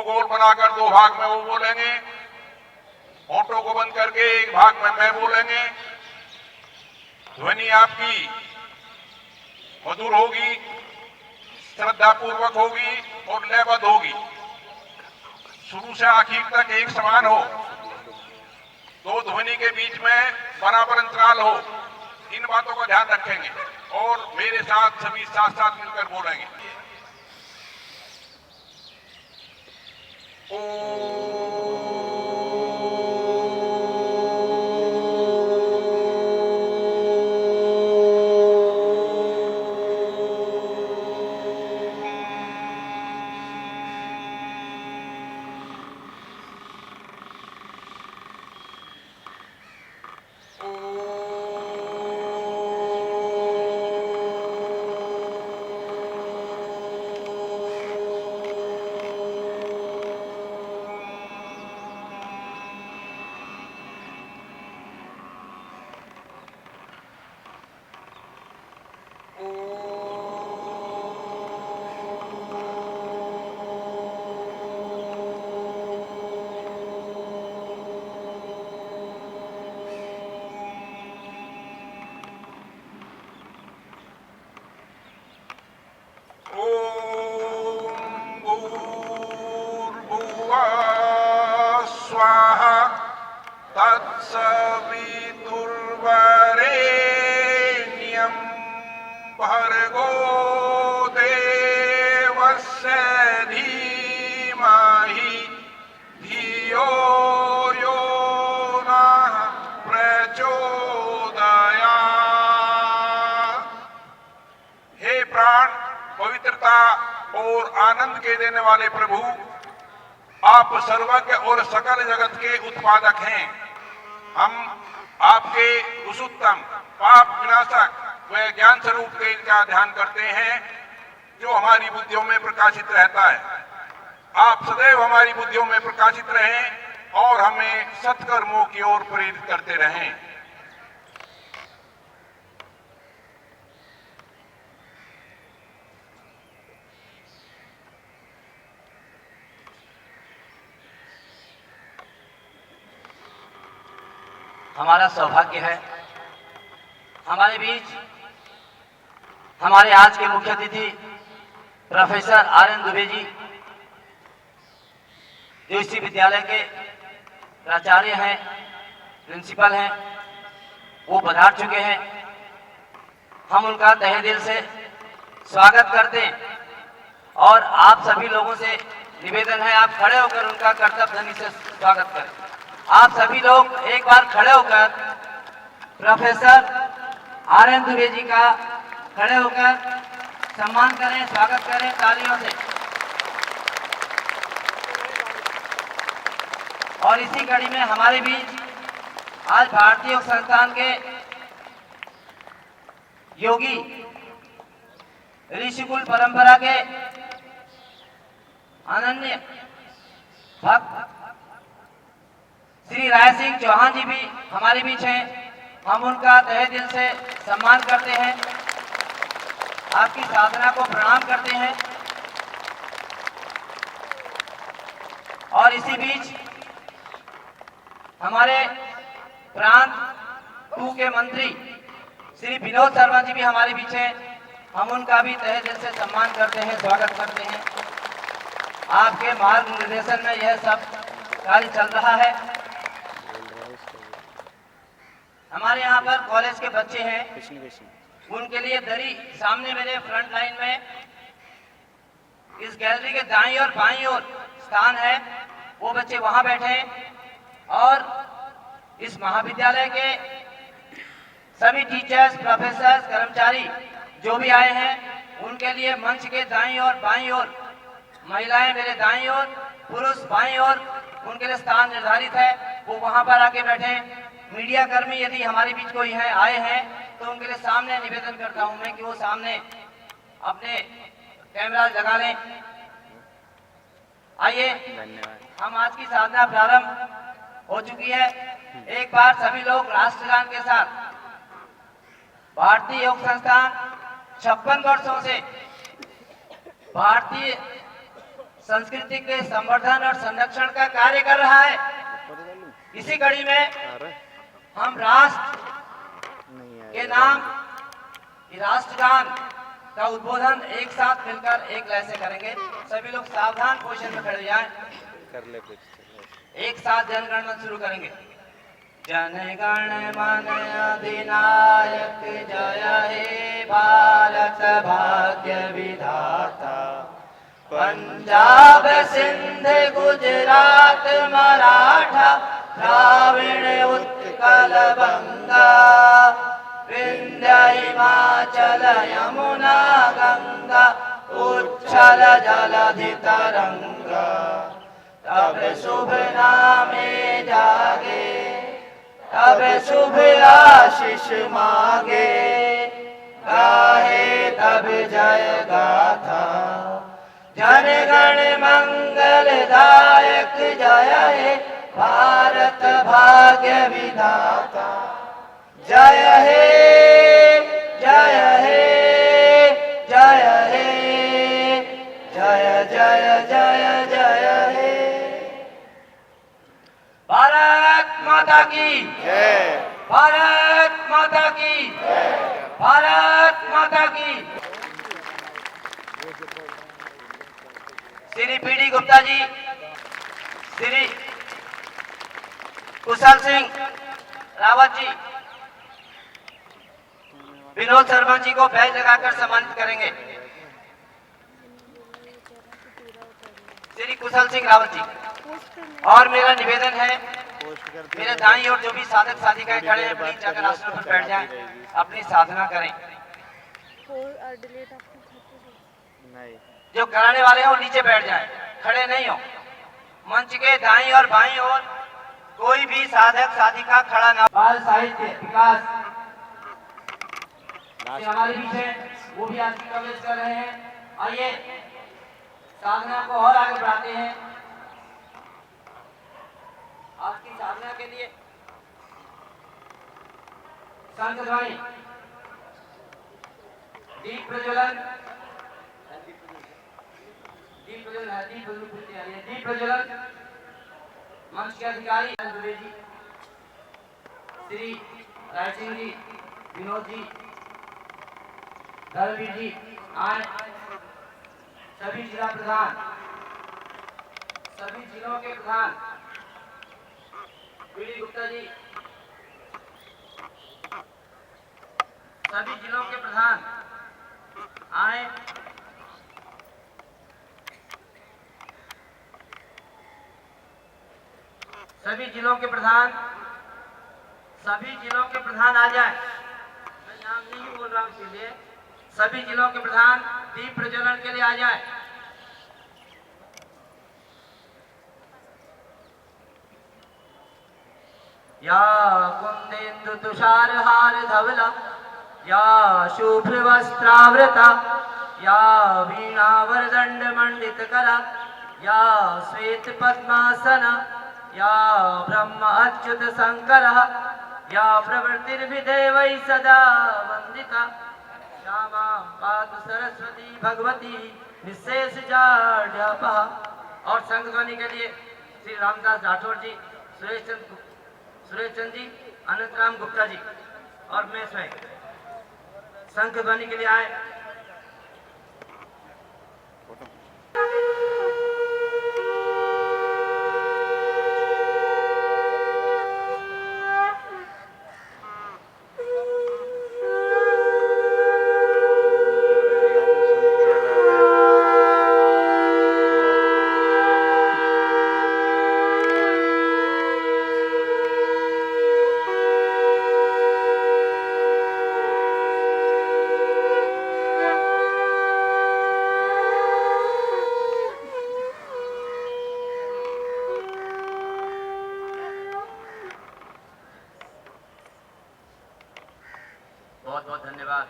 गोल बनाकर दो भाग में वो बोलेंगे, होंठों को बंद करके एक भाग में मैं बोलेंगे। ध्वनि आपकी मधुर होगी, श्रद्धापूर्वक होगी और लयबद्ध होगी, शुरू से आखिर तक एक समान हो, दो ध्वनि के बीच में बराबर अंतराल हो। इन बातों का ध्यान रखेंगे और मेरे साथ सभी साथ साथ मिलकर बोलेंगे। स्वाहा तत्सवितुर्वरेण्यं भर्गो देवस्य धीमहि धियो यो नः प्रचोदयात्। हे प्राण, पवित्रता और आनंद के देने वाले प्रभु, आप सर्वज्ञ और सकल जगत के उत्पादक हैं। हम आपके उस उत्तम पाप विनाशक व ज्ञान स्वरूप तेज का ध्यान करते हैं जो हमारी बुद्धियों में प्रकाशित रहता है। आप सदैव हमारी बुद्धियों में प्रकाशित रहें और हमें सत्कर्मों की ओर प्रेरित करते रहें। हमारा सौभाग्य है हमारे बीच हमारे आज के मुख्य अतिथि प्रोफेसर आर.एन. दुबे जी, जो इसी विद्यालय के प्राचार्य हैं, प्रिंसिपल हैं, वो पधार चुके हैं। हम उनका तहे दिल से स्वागत करते हैं और आप सभी लोगों से निवेदन है, आप खड़े होकर उनका कर्तव्य ध्वनि से स्वागत करें। आप सभी लोग एक बार खड़े होकर प्रोफेसर आर.एन. दुबे जी का खड़े होकर सम्मान करें, स्वागत करें तालियों से। और इसी कड़ी में हमारे बीच आज भारतीय योग संस्थान के योगी, ऋषिकुल परंपरा के अनन्य भक्त श्री राय सिंह चौहान जी भी हमारे बीच हैं। हम उनका तहे दिल से सम्मान करते हैं, आपकी साधना को प्रणाम करते हैं। और इसी बीच हमारे प्रांत 2 के मंत्री श्री विनोद शर्मा जी भी हमारे बीच हैं। हम उनका भी तहे दिल से सम्मान करते हैं, स्वागत करते हैं। आपके मार्गदर्शन में यह सब कार्य चल रहा है। हमारे यहाँ पर कॉलेज के बच्चे हैं, उनके लिए दरी सामने मेरे फ्रंट लाइन में इस गैलरी के दाईं और बाईं ओर स्थान है, वो बच्चे वहां बैठे हैं। और इस महाविद्यालय के सभी टीचर्स, प्रोफेसर्स, कर्मचारी जो भी आए हैं, उनके लिए मंच के दाईं और बाईं ओर, महिलाएं मेरे दाईं ओर, पुरुष बाईं ओर, उनके लिए स्थान निर्धारित है, वो वहां पर आके बैठे। मीडिया कर्मी यदि हमारे बीच कोई है आए हैं तो उनके लिए सामने निवेदन करता हूं मैं कि वो सामने अपने कैमरा लगा लें। आइए, हम आज की साधना प्रारंभ हो चुकी है। एक बार सभी लोग राष्ट्रगान के साथ भारतीय योग संस्थान 56 वर्षों से भारतीय संस्कृति के संवर्धन और संरक्षण का कार्य कर रहा है। इसी कड़ी में हम राष्ट्र के नाम राष्ट्रगान का उद्बोधन एक साथ मिलकर एक लय से करेंगे। सभी लोग सावधान पोजीशन में खड़े जाएं। एक साथ जनगणना शुरू करेंगे। जनगण मन अधिनायक जय हे भारत भाग्य विधाता, पंजाब सिंध गुजरात मराठा द्राविड़ उत्कल बंगा, विंध्य हिमाचल यमुना गंगा उच्छल जलधि तरंगा, तब शुभ नामे जागे तब शुभ आशीष मांगे, गाहे तब जय गाथा जनगण मंगलदायक जय हे भारत भाग्य विधाता, जय हे जय हे जय हे जय जय जय जय हे। भारत माता की जय, भारत माता की जय, भारत माता की। श्री पीडी गुप्ता जी, श्री कुशल सिंह रावत जी, विनोद शर्मा जी को बैज लगाकर सम्मानित करेंगे। श्री कुशल सिंह रावत जी। और मेरा निवेदन है, मेरे दाईं ओर जो भी साधक साधिकाएं खड़े हैं, प्लीज जाकर आसन पर बैठ जाएं, अपनी साधना करें। जो कराने वाले हैं वो नीचे बैठ जाएं, खड़े नहीं हो। मंच के दाईं और बाईं ओर कोई भी साधक साधिका खड़ा ना। बाल साहित्य विकास हमारे बीच है, वो भी आज प्रवेश कर रहे हैं। आइए साधना को और आगे बढ़ाते हैं। आज की साधना के लिए संत ध्वनि, दीप प्रज्वलन, दीप प्रज्वलन मंच के अधिकारी दुबे जी, श्री राय सिंह जी, विनोद जी, धर्मवीर जी आए। सभी जिला प्रधान, सभी जिलों के प्रधान, पीडी गुप्ता जी, सभी जिलों के प्रधान आए। सभी जिलों के प्रधान, सभी जिलों के प्रधान आ जाए। मैं नाम नहीं बोल रहा हूं, इसलिए सभी जिलों के प्रधान दीप प्रज्वलन के लिए आ जाए। या कुंदेन्दु तुषार हार धवला, या शुभ्र वस्त्रावृता, या वीणा वरदंड मंडित करा, या श्वेत पद्मासना, या ब्रह्म अच्युत शंकर, या प्रवृत्तिर्विदेवै सदा वंदिता, श्यामा पातु सरस्वती भगवती निशेष जाड्यापा। और संघ ध्वनि के लिए श्री रामदास राठौर जी, सुरेश चंद जी, अनंतराम गुप्ता जी और मैं स्वयं संघ ध्वनि के लिए आए। बहुत बहुत धन्यवाद।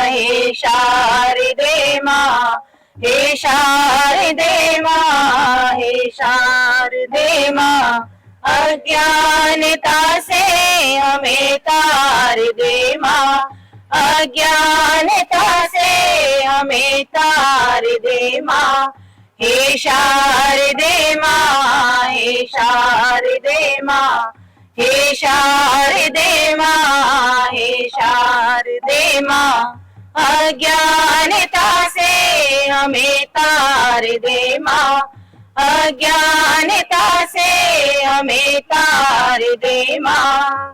हे शारदे माँ, हे शारदे माँ, हे शारदे माँ, अज्ञानता से हमें तार दे माँ, अज्ञानता से हमें तार दे माँ। हे शारदे माँ, हे शारदे माँ, हे शारदे माँ, हे शारदे माँ। अज्ञानता से हमें तार दे माँ, अज्ञानता से हमें तार दे माँ।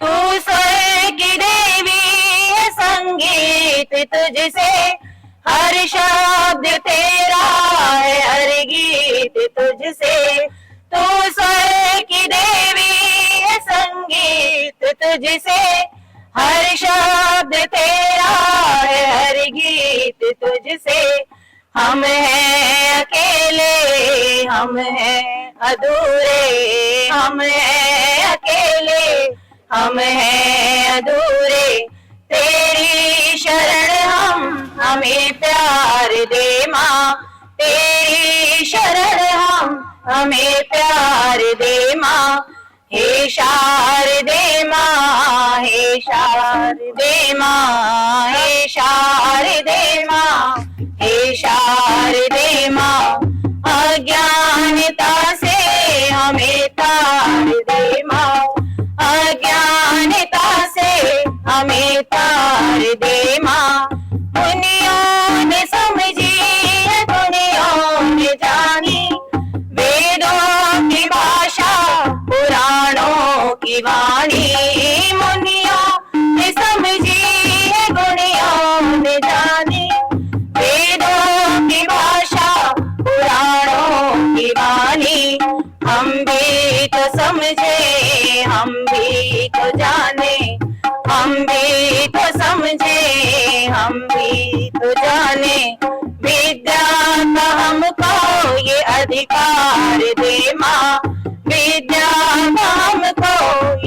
तू स्वर्ग की देवी है, संगीत तुझसे हर शब्द तेरा है, हर गीत तुझसे। तू स्वर्ग की देवी है, संगीत तुझसे हर शब्द तेरा है, हर गीत तुझसे। हम हैं अकेले, हम हैं अधूरे, हम हैं अकेले, हम हैं अधूरे। तेरी शरण हमें प्यार दे माँ, तेरी शरण हमें प्यार दे माँ। हे शारदे माँ, हे शारदे माँ, हे शारदे माँ, हे शारदे माँ। अज्ञानता से हमें तार दे माँ, अज्ञानता से हमें तार दे माँ। दुनिया ने समझी, दुनिया ने जानी, वेदों की भाषा पुराणों की वाणी। मुनिया ने समझी, दुनिया ने जानी, वेदों की भाषा पुराणों की वाणी। हम भी तो समझे, हम भी तो जाने, हम भी तो समझे, हम भी तो जाने। विद्या का हमको ये अधिकार दे माँ, विद्या का हमको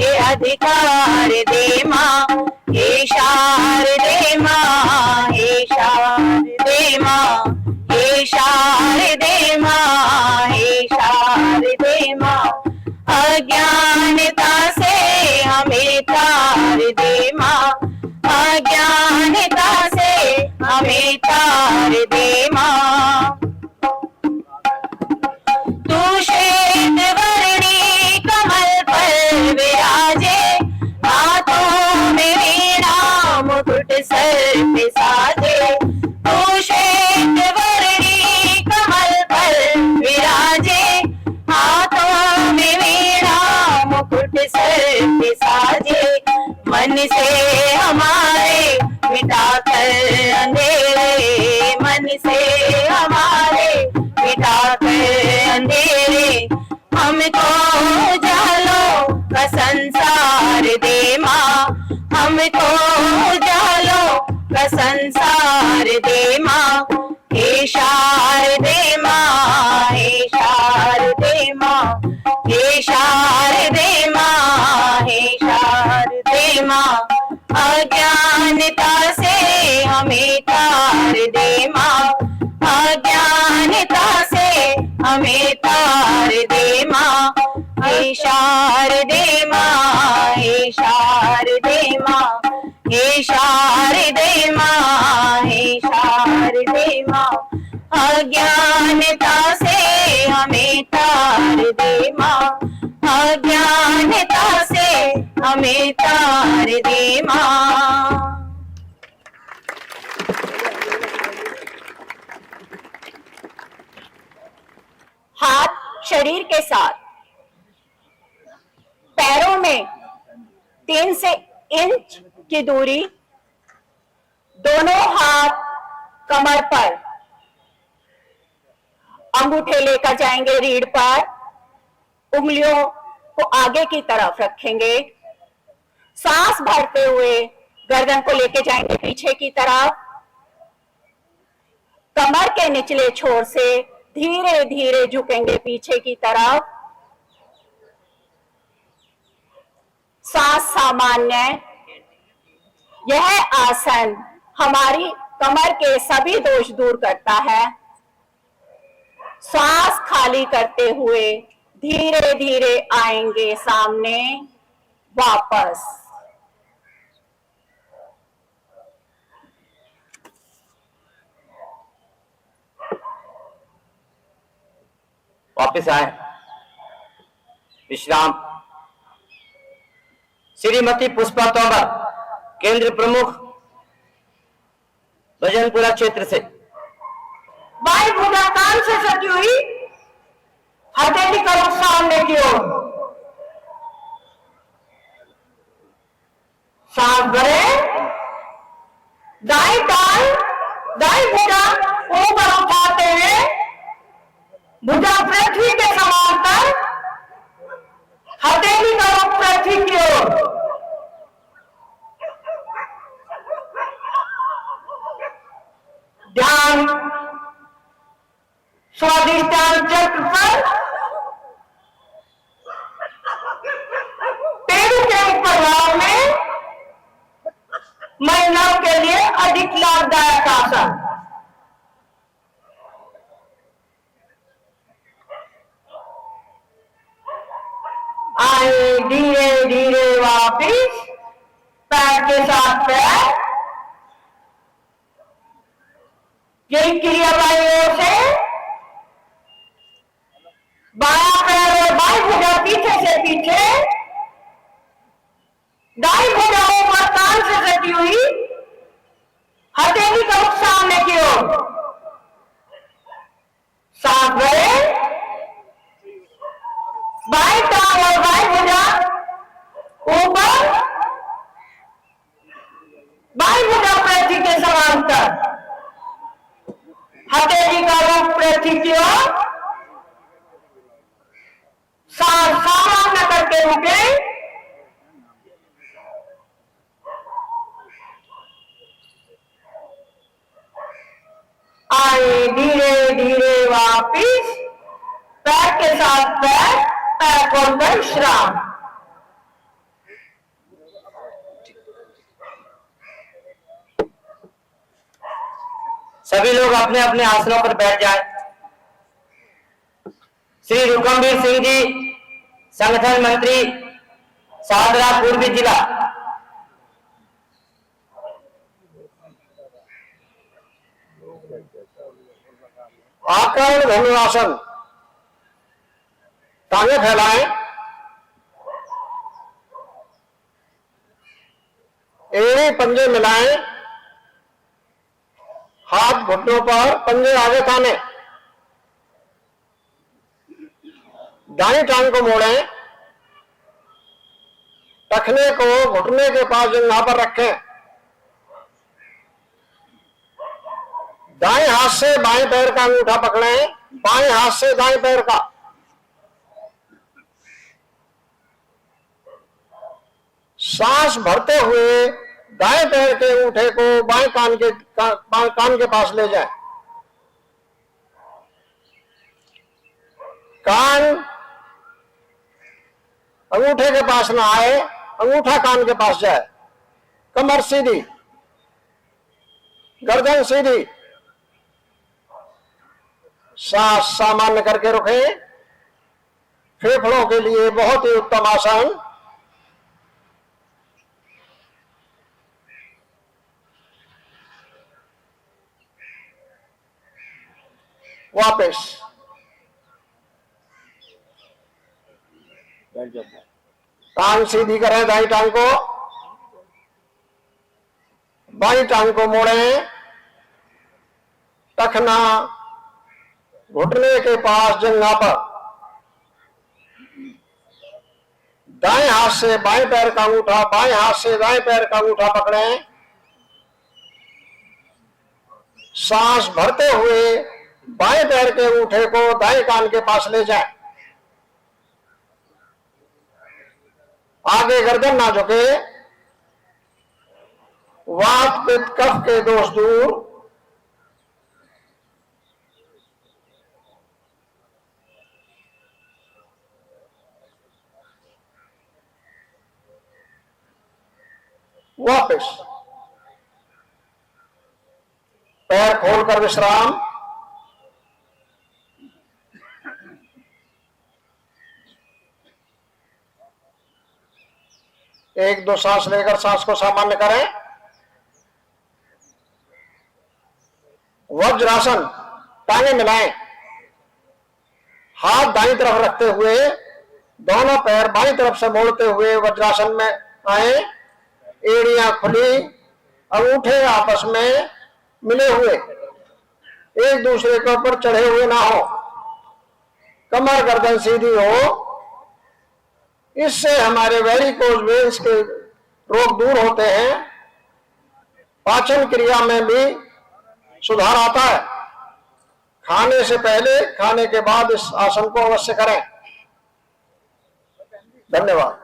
ये अधिकार दे माँ। हे शारदे माँ, हे शारदे माँ, हे शारदे माँ, हे शारदे माँ। अज्ञानता से हमें तार दे माँ, अज्ञानता से हमें तार दे माँ। तू श्वेत वर्णी कमल पर विराजे, हाथों में वीणा मुकुट सर पे साजे। तू श्वेत वर्णी कमल पर विराजे, हाथों में वीणा मुकुट सर पे साजे। मन से हमारे मिटा कर अंधेरे, मन से हमारे मिटा कर अंधेरे। हमको उजालों का संसार दे माँ, हमको उजालों का संसार दे माँ। हे शारदे माँ, हे शारदे माँ, हे शारदे माँ, हे शारदे माँ। अज्ञानता से हमें तार दे माँ, अज्ञानता से हमें तार दे माँ। हे शारदे माँ, हे शारदे माँ, हे शारदे माँ, हे शारदे माँ। अज्ञानता से हमें तार दे माँ, अज्ञानता से हमें तार दे माँ। हाथ शरीर के साथ, पैरों में 3 से इंच की दूरी, दोनों हाथ कमर पर, अंगूठे लेकर जाएंगे रीढ़ पर, उंगलियों को आगे की तरफ रखेंगे। सांस भरते हुए गर्दन को लेके जाएंगे पीछे की तरफ। कमर के निचले छोर से धीरे धीरे झुकेंगे पीछे की तरफ। सांस सामान्य। यह आसन हमारी कमर के सभी दोष दूर करता है। सांस खाली करते हुए धीरे धीरे आएंगे सामने वापस। वापस आए, विश्राम। श्रीमती पुष्पा तोमर, केंद्र प्रमुख, भजनपुरा क्षेत्र से। बाई भुजा कान से सटी हुई, हथेली का रुख सामने की ओर। सांस भरे, दाई टांग, दाई भुजा ऊपर उठाते हुए भुजा पृथ्वी के समांतर, हथेली का रुख पृथ्वी की ओर। ध्यान स्वाधिष्ठान चक्र पर, पेड़ों के ऊपर भाव में महिलाओं के लिए अधिक लाभदायक आसन। आए धीरे धीरे वापिस, पैर के साथ पैर, यही क्रिया बाई ओर से। बायां पैर और बाई भुजा पीछे से पीछे, दाई भुजा ऊपर कान से सटी हुई, हथेली का रुख सामने की ओर। सांस भरे, बाई टांग और बाई भुजा ऊपर, बाई भुजा पृथ्वी के समांतर, हथेली का रुख पृथ्वी की ओर। सांस सामान्य करके रुके। आए धीरे धीरे वापिस, पैर के साथ पैर, पैर खोलकर विश्राम। सभी लोग अपने अपने आसनों पर बैठ जाएं। श्री रुकमवीर सिंह जी, संगठन मंत्री, सादरा पूर्वी जिला। आकर्ण धनुरासन, टांगे फैलाएं, एड़ी पंजे मिलाएं, हाथ घुटनों पर, पंजे आगे ताने। दाईं टांग को मोड़ें, टखने को घुटने के पास जंघा पर रखें। दाएं हाथ से बाएं पैर का अंगूठा पकड़ें, बाएं हाथ से दाएं पैर का। सांस भरते हुए दाएं पैर के अंगूठे को बाएं कान के पास ले जाएं। कान अंगूठे के पास ना आए, अंगूठा कान के पास जाए। कमर सीधी, गर्दन सीधी। सांस सामान्य करके रुकें। फेफड़ों के लिए बहुत ही उत्तम आसन। वापस टांग सीधी करें, दाई टांग को, बाई टांग को मोड़ें, टखना घुटने के पास जंघा पर। दाएं हाथ से बाएं पैर का अंगूठा, बाएं हाथ से दाएं पैर का अंगूठा पकड़ें। सांस भरते हुए बाएं पैर के अंगूठे को दाएं कान के पास ले जाए। आगे गर्दन ना झुके। वात पित्त कफ के दोष दूर। वापस पैर खोलकर विश्राम। एक दो सांस लेकर सांस को सामान्य करें। वज्रासन, टांगे मिलाएं, हाथ दाईं तरफ रखते हुए दोनों पैर बाईं तरफ से मोड़ते हुए वज्रासन में आए। एड़ियां खुली, अंगूठे आपस में मिले हुए, एक दूसरे के ऊपर चढ़े हुए ना हो, कमर गर्दन सीधी हो। इससे हमारे वेरिकोज वेन्स के रोग दूर होते हैं। पाचन क्रिया में भी सुधार आता है। खाने से पहले, खाने के बाद इस आसन को अवश्य करें। धन्यवाद।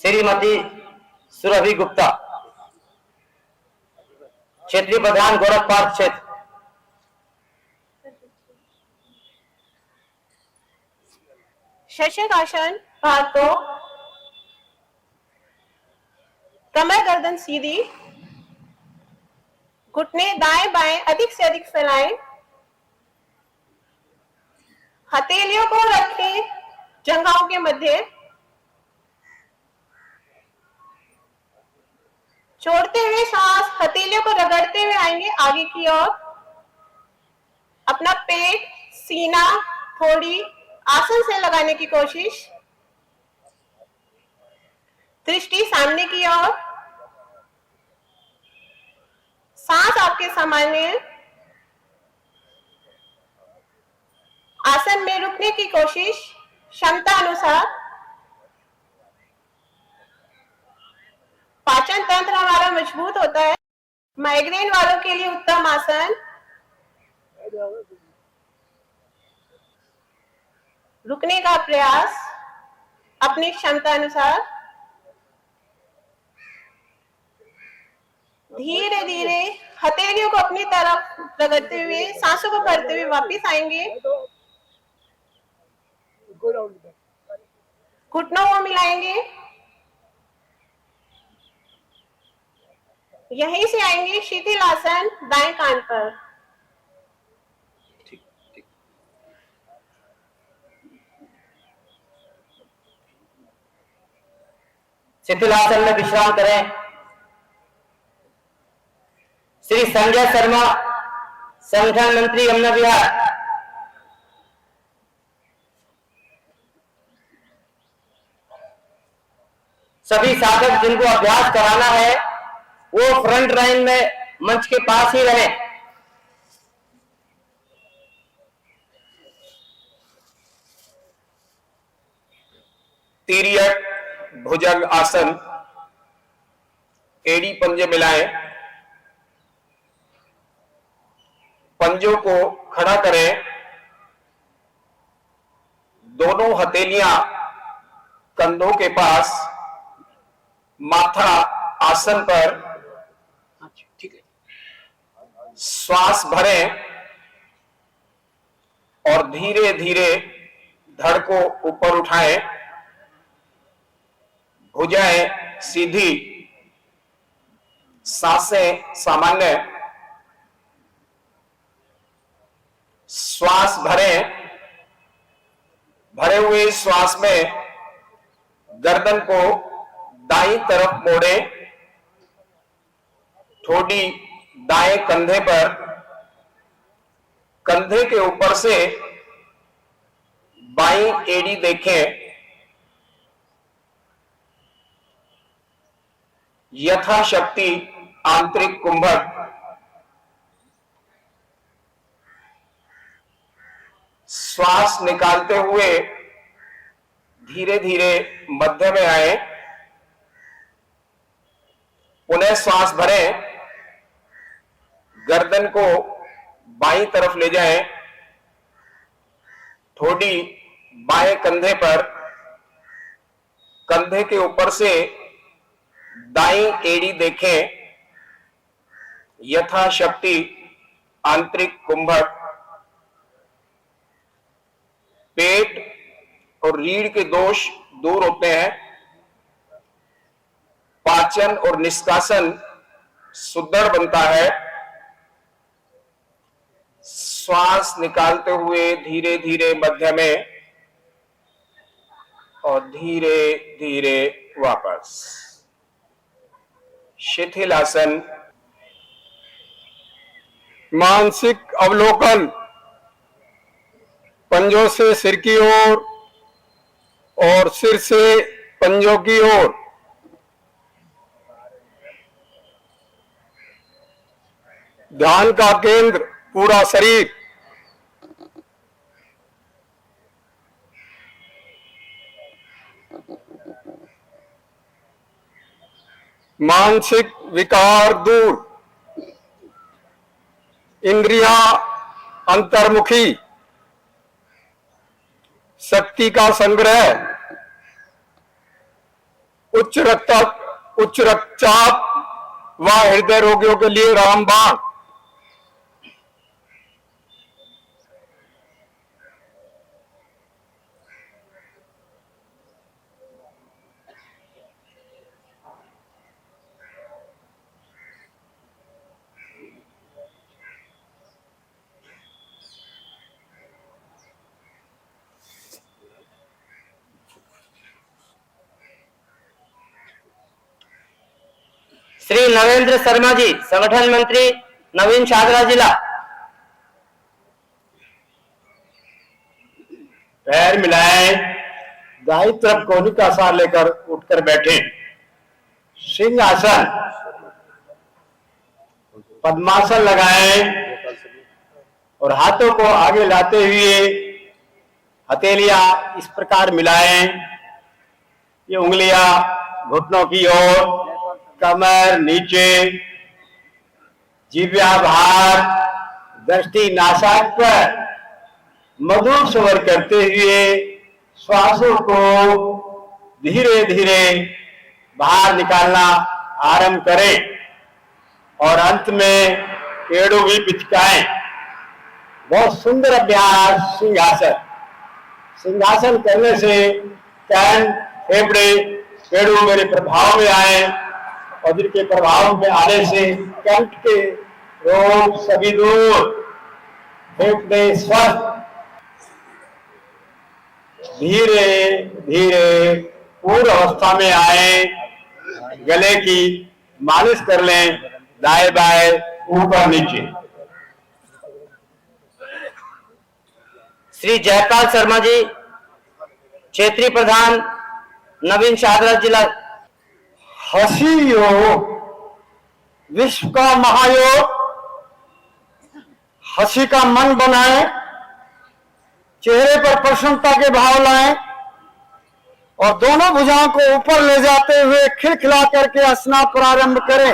श्रीमती सुरभि गुप्ता, क्षेत्रीय प्रधान गोरखपाल क्षेत्र। शशक आसन, हाथों, कमर गर्दन सीधी, घुटने दाएं बाएं अधिक से अधिक फैलाएं, हथेलियों को रखें जंघाओं के मध्य, छोड़ते हुए सांस हथेलियों को रगड़ते हुए आएंगे आगे की ओर। अपना पेट, सीना थोड़ी आसन से लगाने की कोशिश। दृष्टि सामने की ओर, सांस आपके सामान्य। आसन में रुकने की कोशिश क्षमता अनुसार। पाचन तंत्र हमारा मजबूत होता है। माइग्रेन वालों के लिए उत्तम आसन। रुकने का प्रयास अपनी क्षमता अनुसार। धीरे धीरे हथेलियों को अपनी तरफ रगड़ते हुए सांसों को भरते हुए वापस आएंगे। घुटनों को मिलाएंगे, यहीं से आएंगे शिथिल आसन दाएं कान पर। शिथिल आसन में विश्राम करें। श्री संजय शर्मा, संगठन मंत्री यमुना विहार। सभी साधक जिनको अभ्यास कराना है वो फ्रंट लाइन में मंच के पास ही रहे। तिर्यक भुजंग आसन, एड़ी पंजे मिलाएं, पंजों को खड़ा करें, दोनों हथेलियां कंधों के पास, माथा आसन पर। श्वास भरें और धीरे धीरे धड़ को ऊपर उठाएं, भुजाएं सीधी, सांसें सामान्य। श्वास भरें, भरे हुए श्वास में गर्दन को दाईं तरफ मोड़ें, ठोडी दाएं कंधे पर, कंधे के ऊपर से बाईं एड़ी देखें, यथाशक्ति आंतरिक कुंभक। श्वास निकालते हुए धीरे धीरे मध्य में आए, पुनः श्वास भरें, गर्दन को बाईं तरफ ले जाएं, ठोडी बाएं कंधे पर, कंधे के ऊपर से दाईं एड़ी देखें, यथाशक्ति आंतरिक कुंभक। पेट और रीढ़ के दोष दूर होते हैं, पाचन और निष्कासन सुदृढ़ बनता है। श्वास निकालते हुए धीरे धीरे मध्य में, और धीरे धीरे वापस। शिथिल आसन। मानसिक अवलोकन, पंजों से सिर की ओर और सिर से पंजों की ओर। ध्यान का केंद्र पूरा शरीर। मानसिक विकार दूर। इंद्रियां अंतर्मुखी। शक्ति का संग्रह। उच्च रक्तचाप व हृदय रोगियों के लिए रामबाण। श्री नरेंद्र शर्मा जी, संगठन मंत्री, नवीन शाहदरा जिला। पैर मिलाएं, दाईं तरफ कोहनी का आसन लेकर उठकर बैठे। सिंहासन। पद्मासन लगाएं और हाथों को आगे लाते हुए हथेलियां इस प्रकार मिलाएं। ये उंगलियां घुटनों की ओर, कमर नीचे, जिह्वा बाहर, दृष्टि नासाक पर। मधुर स्वर करते हुए श्वासों को धीरे धीरे बाहर निकालना आरंभ करें और अंत में पेड़ों भी पिचकाएं। बहुत सुंदर अभ्यास सिंहासन। सिंहासन करने से कान, फेफड़े, पेड़ों मेरे प्रभाव में आए और जिनके प्रभाव में आने से कंठ के रोग सभी दूर, फेफड़े स्वस्थ। धीरे धीरे पूर्ण अवस्था में आए। गले की मालिश कर लें, दाएं बाएं, ऊपर नीचे। श्री जयपाल शर्मा जी, क्षेत्रीय प्रधान, नवीन शाहदरा जिला। हंसी योग विश्व का महायोग। हंसी का मन बनाएं, चेहरे पर प्रसन्नता के भाव लाएं और दोनों भुजाओं को ऊपर ले जाते हुए खिलखिला करके हंसना प्रारंभ करें।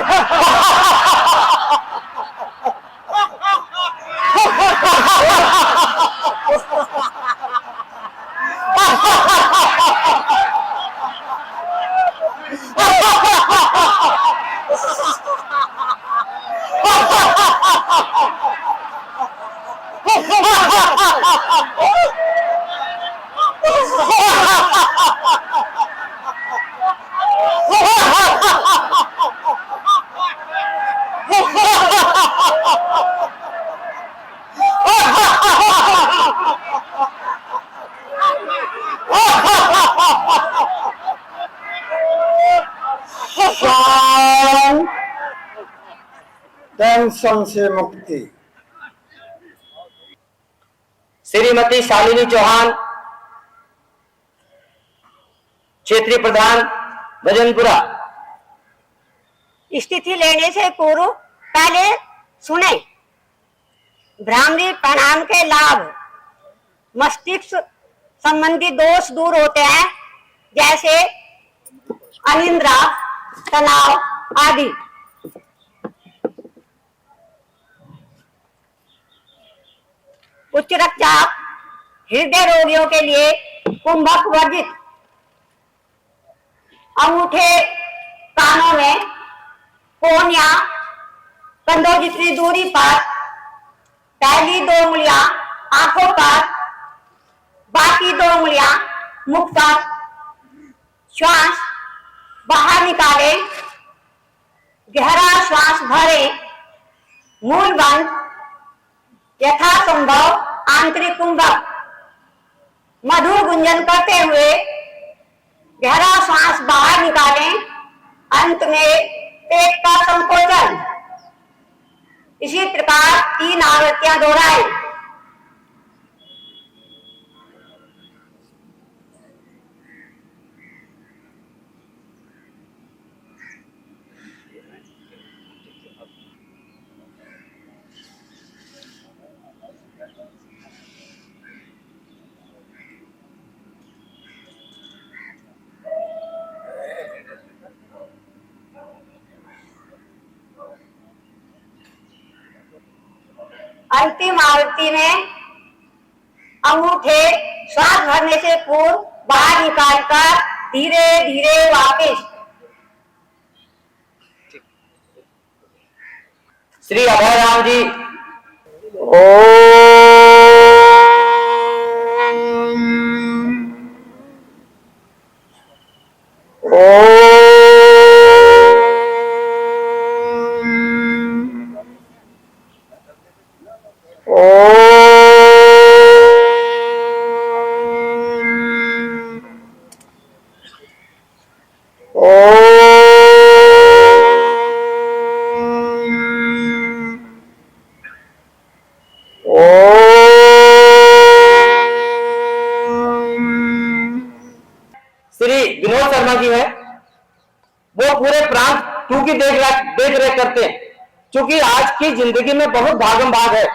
टेंशन से मुक्ति। श्रीमती शालिनी चौहान, क्षेत्रीय प्रधान, भजनपुरा। स्थिति लेने से पूर्व पहले सुने। भ्रामरी प्राणायाम के लाभ। मस्तिष्क संबंधी दोष दूर होते हैं, जैसे अनिद्रा, तनाव आदि। उच्च रक्तचाप, हृदय रोगियों के लिए कुंभक वर्जित। अंगूठे कानों में, कोन या कंधों जितनी दूरी पर, पहली 2 उंगलियां आंखों पर, बाकी 2 उंगलियां मुख पर। श्वास बाहर निकाले, गहरा श्वास भरे, मूल बंद, यथासंभव आंतरिक कुंभक। मधुर गुंजन करते हुए गहरा सांस बाहर निकालें। अंत में पेट का संकोचन। इसी प्रकार 3 आवृत्तियां दोहराएं। अंतिम आवृत्ति में अंगूठे श्वास भरने से पूर्व बाहर निकालकर धीरे धीरे वापस। श्री अभय राम जी। श्री विनोद शर्मा जी है, वो पूरे प्रांत 2 की देख रेख करते हैं। क्योंकि आज की जिंदगी में बहुत भागम भाग है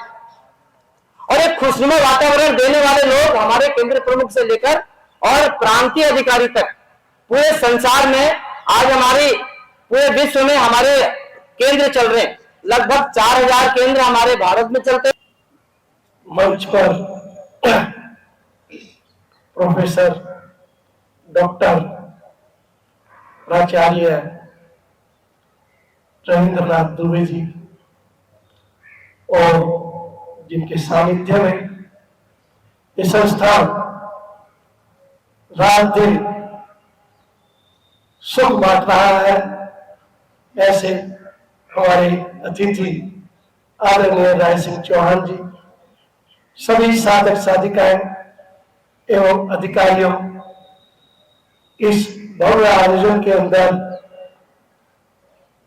और एक खुशनुमा वातावरण देने वाले लोग हमारे केंद्र प्रमुख से लेकर और प्रांतीय अधिकारी तक पूरे संसार में आज हमारी पूरे विश्व में हमारे केंद्र चल रहे हैं। लगभग 4000 केंद्र हमारे भारत में चलते हैं। मंच पर प्रोफेसर डॉक्टर प्राचार्य रविंद्रनाथ दुबे जी और जिनके सानिध्य में ये संस्थान रात दिन सुख बांट रहा है, ऐसे हमारे अतिथि आदरणीय राय सिंह चौहान जी, सभी साधक साधिकाएं एवं अधिकारियों, इस भव्य आयोजन के अंदर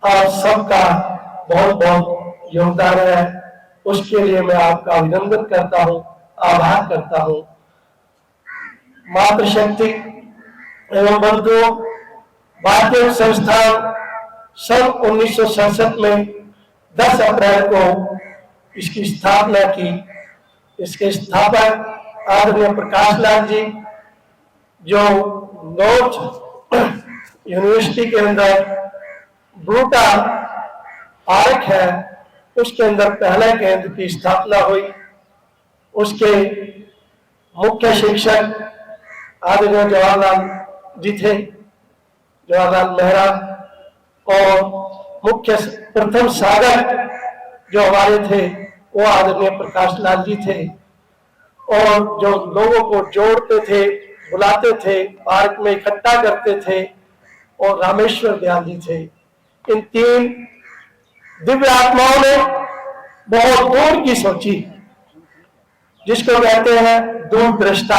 आप सबका बहुत बहुत योगदान है। उसके लिए मैं आपका अभिनंदन करता हूं, आभार करता हूं। मातृशक्ति एवं बंधुओं, भारतीय संस्थान सन 1967 में 10 अप्रैल को इसकी स्थापना की। इसके स्थापक आदरणीय प्रकाश लाल जी, जो नॉर्थ यूनिवर्सिटी के अंदर ब्रूटा आर्क है, उसके अंदर पहले केंद्र की स्थापना हुई। उसके मुख्य शिक्षक आदरणीय जवाहरलाल जी थे, जवाहरलाल मेहरा, और मुख्य प्रथम साधक जो हमारे थे वो आदरणीय प्रकाश लाल जी थे, और जो लोगों को जोड़ते थे, बुलाते थे, पार्क में इकट्ठा करते थे, और रामेश्वर दयाल जी थे। इन 3 दिव्य आत्माओं ने बहुत दूर की सोची, जिसको कहते हैं दूरदृष्टा।